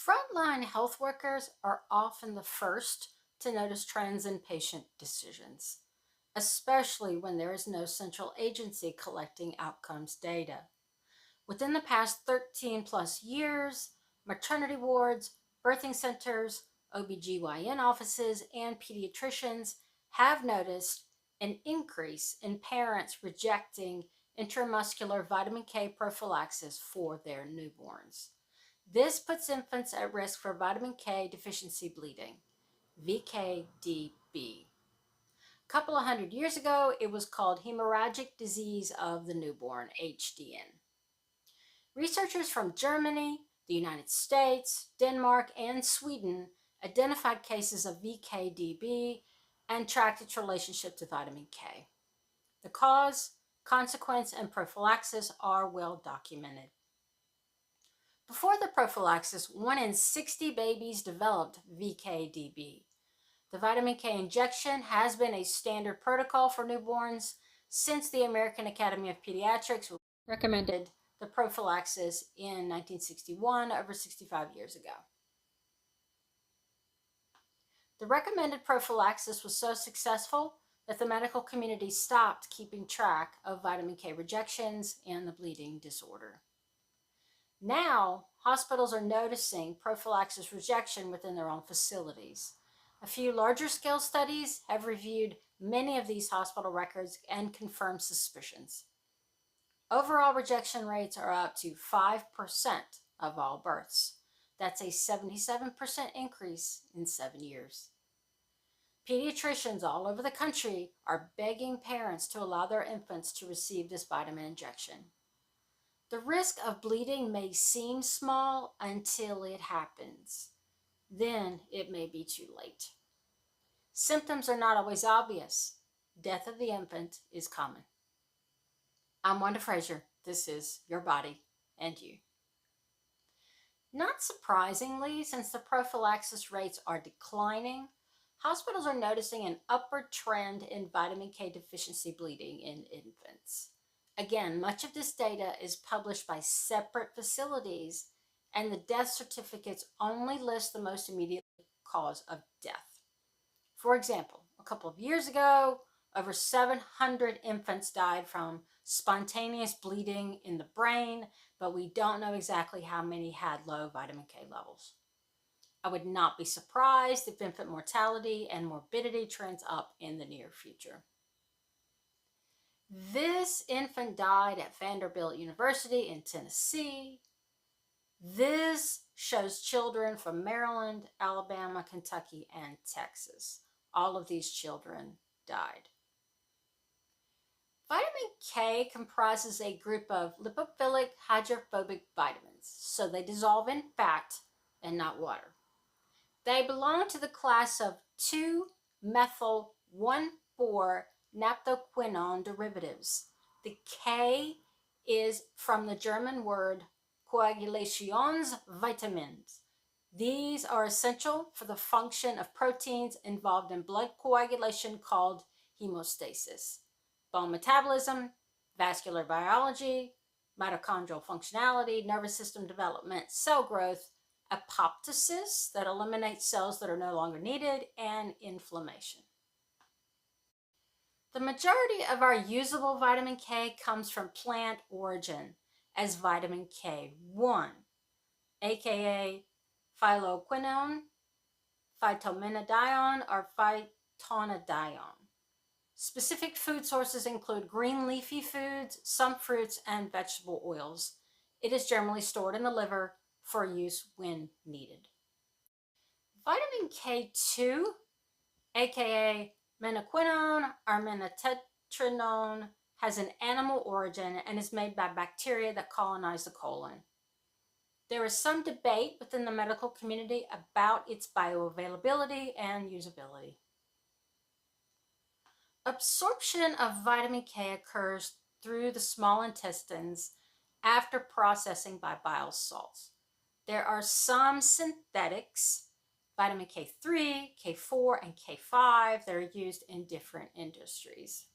Frontline health workers are often the first to notice trends in patient decisions, especially when there is no central agency collecting outcomes data. Within the past 13 plus years, maternity wards, birthing centers, OBGYN offices, and pediatricians have noticed an increase in parents rejecting intramuscular vitamin K prophylaxis for their newborns. This puts infants at risk for vitamin K deficiency bleeding, VKDB. A couple of hundred years ago, it was called hemorrhagic disease of the newborn, HDN. Researchers from Germany, the United States, Denmark, and Sweden identified cases of VKDB and tracked its relationship to vitamin K. The cause, consequence, and prophylaxis are well documented. Before the prophylaxis, 1 in 60 babies developed VKDB. The vitamin K injection has been a standard protocol for newborns since the American Academy of Pediatrics recommended the prophylaxis in 1961, over 65 years ago. The recommended prophylaxis was so successful that the medical community stopped keeping track of vitamin K rejections and the bleeding disorder. Now, hospitals are noticing prophylaxis rejection within their own facilities. A few larger scale studies have reviewed many of these hospital records and confirmed suspicions. Overall rejection rates are up to 5% of all births. That's a 77% increase in 7 years. Pediatricians all over the country are begging parents to allow their infants to receive this vitamin injection. The risk of bleeding may seem small until it happens. Then it may be too late. Symptoms are not always obvious. Death of the infant is common. I'm Wanda Frazier. This is Your Body and You. Not surprisingly, since the prophylaxis rates are declining, hospitals are noticing an upward trend in vitamin K deficiency bleeding in infants. Again, much of this data is published by separate facilities, and the death certificates only list the most immediate cause of death. For example, a couple of years ago, over 700 infants died from spontaneous bleeding in the brain, but we don't know exactly how many had low vitamin K levels. I would not be surprised if infant mortality and morbidity trends up in the near future. This infant died at Vanderbilt University in Tennessee. This shows children from Maryland, Alabama, Kentucky, and Texas. All of these children died. Vitamin K comprises a group of lipophilic hydrophobic vitamins, so they dissolve in fat and not water. They belong to the class of 2-methyl-1,4-naphthoquinone derivatives. The K is from the German word Coagulationsvitamins. These are essential for the function of proteins involved in blood coagulation called hemostasis, bone metabolism, vascular biology, mitochondrial functionality, nervous system development, cell growth, apoptosis that eliminates cells that are no longer needed, and inflammation. The majority of our usable vitamin K comes from plant origin as vitamin K1, aka phylloquinone, phytomenadione, or phytonadione. Specific food sources include green leafy foods, some fruits, and vegetable oils. It is generally stored in the liver for use when needed. Vitamin K2, aka menaquinone or menatetrinone, has an animal origin and is made by bacteria that colonize the colon. There is some debate within the medical community about its bioavailability and usability. Absorption of vitamin K occurs through the small intestines after processing by bile salts. There are some synthetics, vitamin K3, K4, and K5, that are used in different industries.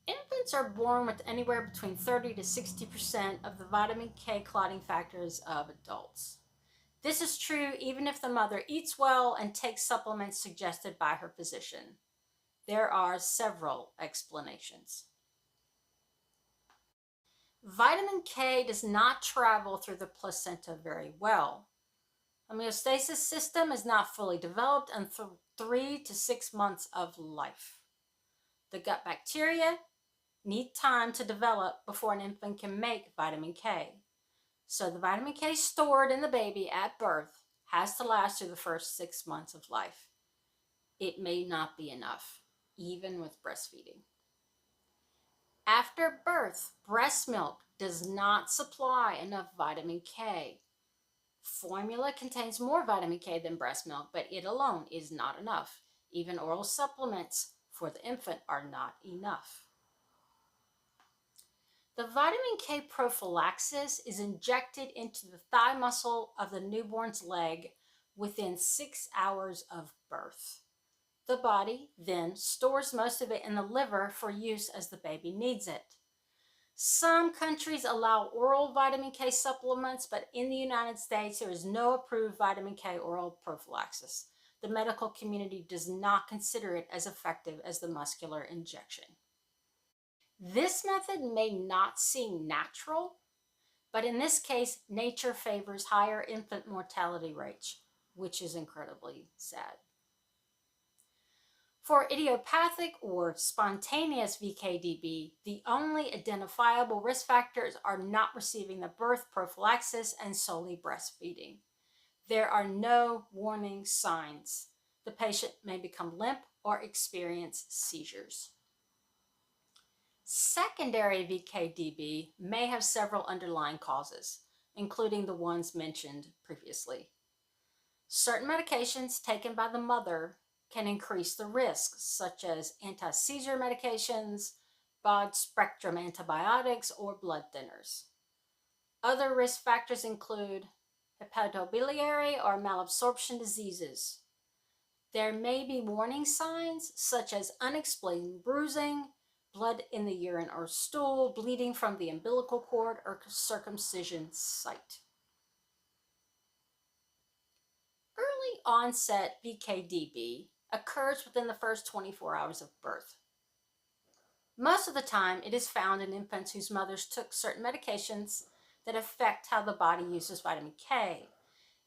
Infants are born with anywhere between 30 to 60% of the vitamin K clotting factors of adults. This is true even if the mother eats well and takes supplements suggested by her physician. There are several explanations. Vitamin K does not travel through the placenta very well. Homeostasis system is not fully developed until 3 to 6 months of life. The gut bacteria need time to develop before an infant can make vitamin K. So the vitamin K stored in the baby at birth has to last through the first 6 months of life. It may not be enough, even with breastfeeding. After birth, breast milk does not supply enough vitamin K. Formula contains more vitamin K than breast milk, but it alone is not enough. Even oral supplements for the infant are not enough. The vitamin K prophylaxis is injected into the thigh muscle of the newborn's leg within 6 hours of birth. The body then stores most of it in the liver for use as the baby needs it. Some countries allow oral vitamin K supplements, but in the United States, there is no approved vitamin K oral prophylaxis. The medical community does not consider it as effective as the muscular injection. This method may not seem natural, but in this case, nature favors higher infant mortality rates, which is incredibly sad. For idiopathic or spontaneous VKDB, the only identifiable risk factors are not receiving the birth prophylaxis and solely breastfeeding. There are no warning signs. The patient may become limp or experience seizures. Secondary VKDB may have several underlying causes, including the ones mentioned previously. Certain medications taken by the mother can increase the risk, such as anti-seizure medications, broad-spectrum antibiotics, or blood thinners. Other risk factors include hepatobiliary or malabsorption diseases. There may be warning signs, such as unexplained bruising, blood in the urine or stool, bleeding from the umbilical cord, or circumcision site. Early onset VKDB occurs within the first 24 hours of birth. Most of the time, it is found in infants whose mothers took certain medications that affect how the body uses vitamin K.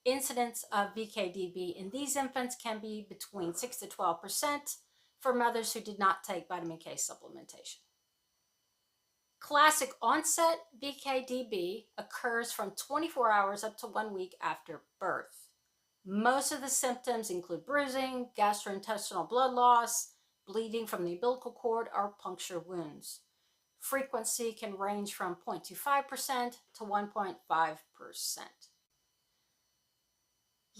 Incidence of VKDB in these infants can be between 6 to 12% for mothers who did not take vitamin K supplementation. Classic onset VKDB occurs from 24 hours up to 1 week after birth. Most of the symptoms include bruising, gastrointestinal blood loss, bleeding from the umbilical cord, or puncture wounds. Frequency can range from 0.25% to 1.5%.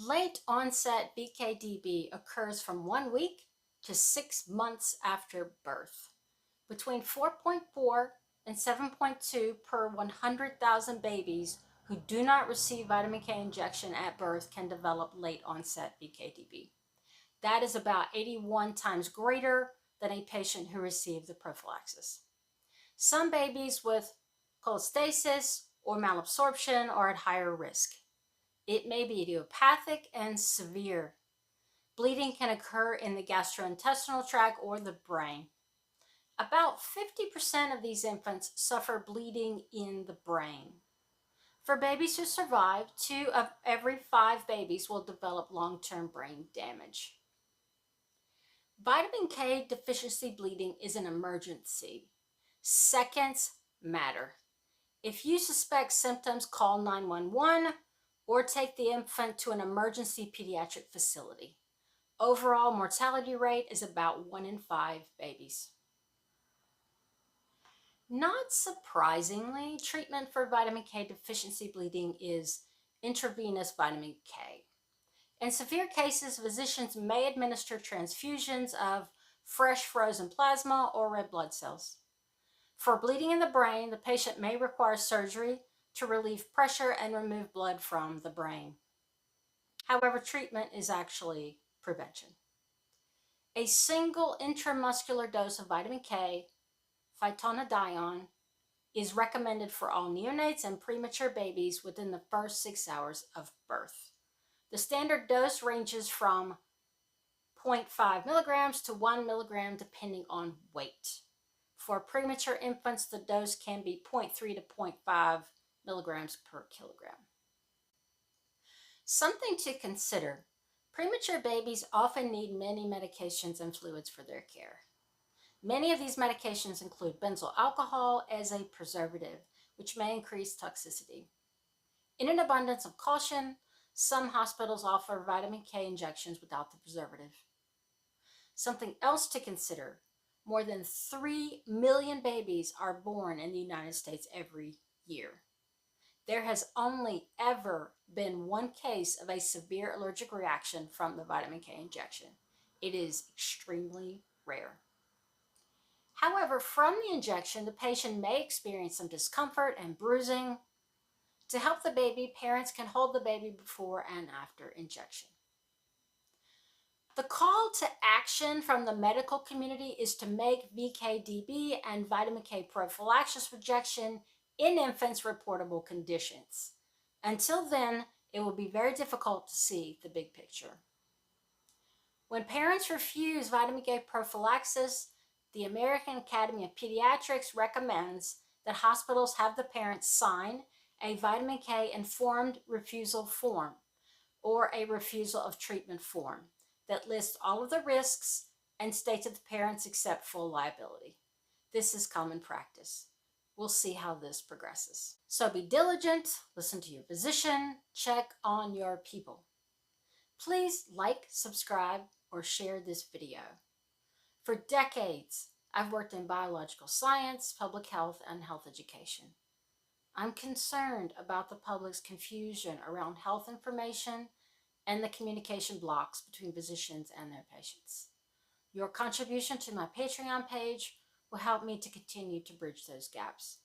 Late onset VKDB occurs from 1 week to 6 months after birth. Between 4.4 and 7.2 per 100,000 babies who do not receive vitamin K injection at birth can develop late onset VKDB. That is about 81 times greater than a patient who received the prophylaxis. Some babies with cholestasis or malabsorption are at higher risk. It may be idiopathic and severe. Bleeding can occur in the gastrointestinal tract or the brain. About 50% of these infants suffer bleeding in the brain. For babies who survive, 2 of every 5 babies will develop long-term brain damage. Vitamin K deficiency bleeding is an emergency. Seconds matter. If you suspect symptoms, call 911 or take the infant to an emergency pediatric facility. Overall mortality rate is about 1 in 5 babies. Not surprisingly, treatment for vitamin K deficiency bleeding is intravenous vitamin K. In severe cases, physicians may administer transfusions of fresh frozen plasma or red blood cells. For bleeding in the brain, the patient may require surgery to relieve pressure and remove blood from the brain. However, treatment is actually prevention. A single intramuscular dose of vitamin K, phytonadione, is recommended for all neonates and premature babies within the first 6 hours of birth. The standard dose ranges from 0.5 milligrams to 1 milligram depending on weight. For premature infants, the dose can be 0.3 to 0.5 milligrams per kilogram. Something to consider: premature babies often need many medications and fluids for their care. Many of these medications include benzyl alcohol as a preservative, which may increase toxicity. In an abundance of caution, some hospitals offer vitamin K injections without the preservative. Something else to consider: more than 3 million babies are born in the United States every year. There has only ever been one case of a severe allergic reaction from the vitamin K injection. It is extremely rare. However, from the injection, the patient may experience some discomfort and bruising. To help the baby, parents can hold the baby before and after injection. The call to action from the medical community is to make VKDB and vitamin K prophylaxis rejection in infants reportable conditions. Until then, it will be very difficult to see the big picture. When parents refuse vitamin K prophylaxis, the American Academy of Pediatrics recommends that hospitals have the parents sign a vitamin K informed refusal form or a refusal of treatment form that lists all of the risks and states that the parents accept full liability. This is common practice. We'll see how this progresses. So be diligent, listen to your physician, check on your people. Please like, subscribe, or share this video. For decades, I've worked in biological science, public health, and health education. I'm concerned about the public's confusion around health information and the communication blocks between physicians and their patients. Your contribution to my Patreon page will help me to continue to bridge those gaps.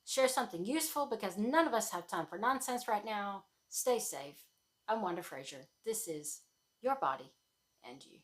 Share something useful because none of us have time for nonsense right now. Stay safe. I'm Wanda Frazier. This is Your Body and You.